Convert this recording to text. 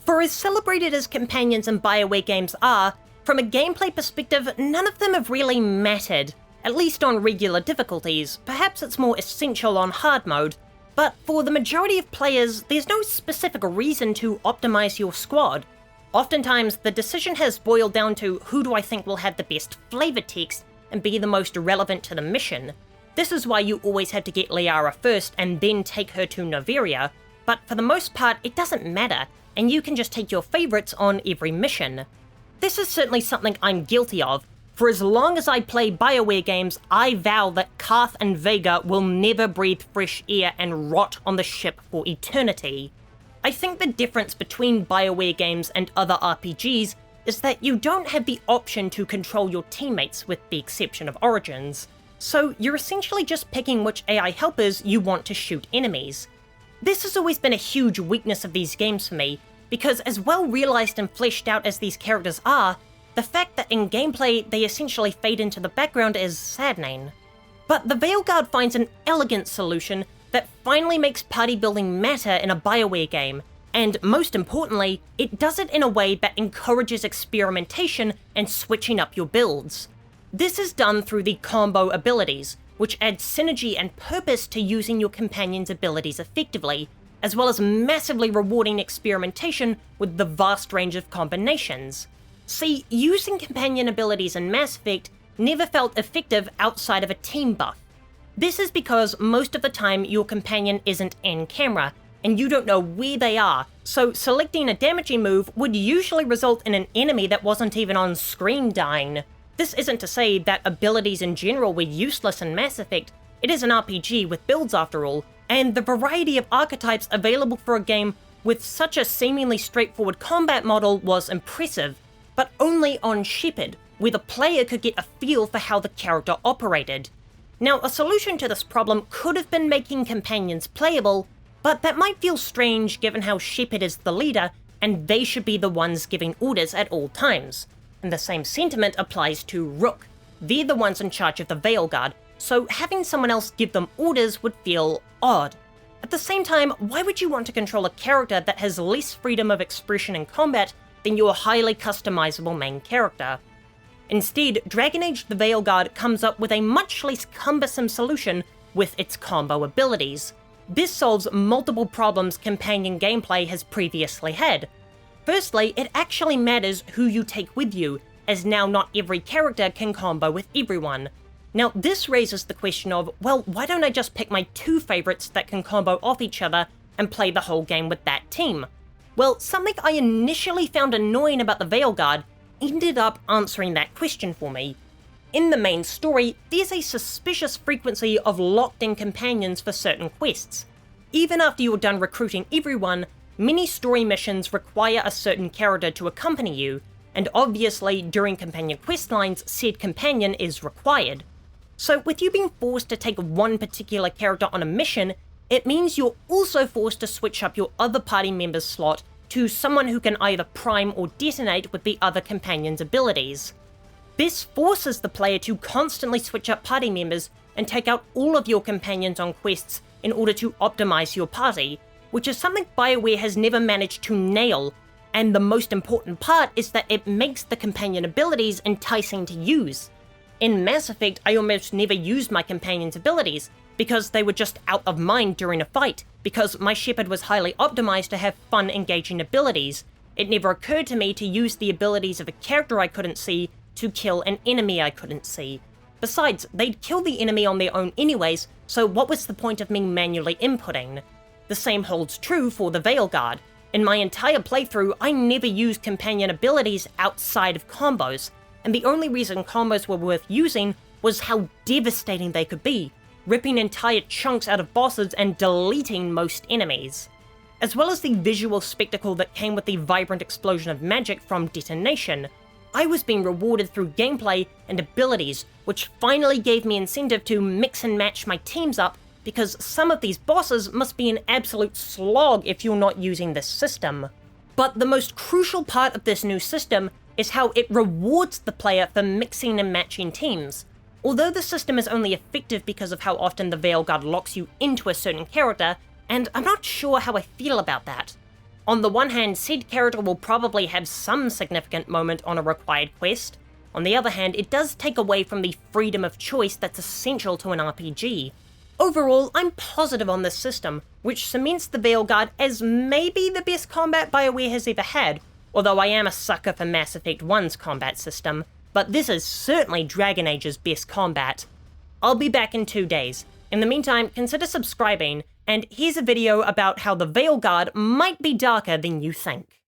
For as celebrated as companions in BioWare games are, from a gameplay perspective, none of them have really mattered, at least on regular difficulties. Perhaps it's more essential on hard mode, but for the majority of players, there's no specific reason to optimize your squad. Oftentimes, the decision has boiled down to who do I think will have the best flavor text and be the most relevant to the mission. This is why you always have to get Liara first and then take her to Noveria, but for the most part it doesn't matter, and you can just take your favorites on every mission. This is certainly something I'm guilty of. For as long as I play BioWare games, I vow that Karth and Vega will never breathe fresh air and rot on the ship for eternity. I think the difference between BioWare games and other RPGs is that you don't have the option to control your teammates with the exception of Origins, so you're essentially just picking which AI helpers you want to shoot enemies. This has always been a huge weakness of these games for me, because as well realised and fleshed out as these characters are, the fact that in gameplay they essentially fade into the background is saddening. But the Veilguard finds an elegant solution that finally makes party building matter in a BioWare game, and most importantly, it does it in a way that encourages experimentation and switching up your builds. This is done through the combo abilities, which add synergy and purpose to using your companion's abilities effectively, as well as massively rewarding experimentation with the vast range of combinations. See, using companion abilities in Mass Effect never felt effective outside of a team buff. This is because most of the time your companion isn't in camera, and you don't know where they are, so selecting a damaging move would usually result in an enemy that wasn't even on screen dying. This isn't to say that abilities in general were useless in Mass Effect. It is an RPG with builds after all, and the variety of archetypes available for a game with such a seemingly straightforward combat model was impressive, but only on Shepard, where the player could get a feel for how the character operated. Now, a solution to this problem could have been making companions playable, but that might feel strange given how Shepard is the leader, and they should be the ones giving orders at all times. And the same sentiment applies to Rook. They're the ones in charge of the Veilguard, so having someone else give them orders would feel odd. At the same time, why would you want to control a character that has less freedom of expression in combat than your highly customizable main character? Instead, Dragon Age the Veilguard comes up with a much less cumbersome solution with its combo abilities. This solves multiple problems companion gameplay has previously had. Firstly, it actually matters who you take with you, as now not every character can combo with everyone. Now this raises the question of, well, why don't I just pick my two favorites that can combo off each other and play the whole game with that team? Well, something I initially found annoying about the Veilguard ended up answering that question for me. In the main story, there's a suspicious frequency of locked-in companions for certain quests. Even after you're done recruiting everyone, many story missions require a certain character to accompany you, and obviously during companion questlines, said companion is required. So with you being forced to take one particular character on a mission, it means you're also forced to switch up your other party member's slot to someone who can either prime or detonate with the other companion's abilities. This forces the player to constantly switch up party members and take out all of your companions on quests in order to optimize your party, which is something BioWare has never managed to nail, and the most important part is that it makes the companion abilities enticing to use. In Mass Effect, I almost never used my companion's abilities, because they were just out of mind during a fight, because my Shepard was highly optimized to have fun engaging abilities. It never occurred to me to use the abilities of a character I couldn't see to kill an enemy I couldn't see. Besides, they'd kill the enemy on their own anyways, so what was the point of me manually inputting? The same holds true for the Veilguard. In my entire playthrough, I never used companion abilities outside of combos, and the only reason combos were worth using was how devastating they could be, ripping entire chunks out of bosses and deleting most enemies. As well as the visual spectacle that came with the vibrant explosion of magic from detonation, I was being rewarded through gameplay and abilities, which finally gave me incentive to mix and match my teams up, because some of these bosses must be an absolute slog if you're not using this system. But the most crucial part of this new system is how it rewards the player for mixing and matching teams. Although the system is only effective because of how often the Veilguard locks you into a certain character, and I'm not sure how I feel about that. On the one hand, said character will probably have some significant moment on a required quest. On the other hand, it does take away from the freedom of choice that's essential to an RPG. Overall, I'm positive on this system, which cements the Veilguard as maybe the best combat BioWare has ever had, although I am a sucker for Mass Effect 1's combat system, but this is certainly Dragon Age's best combat. I'll be back in 2 days. In the meantime, consider subscribing, and here's a video about how the Veilguard might be darker than you think.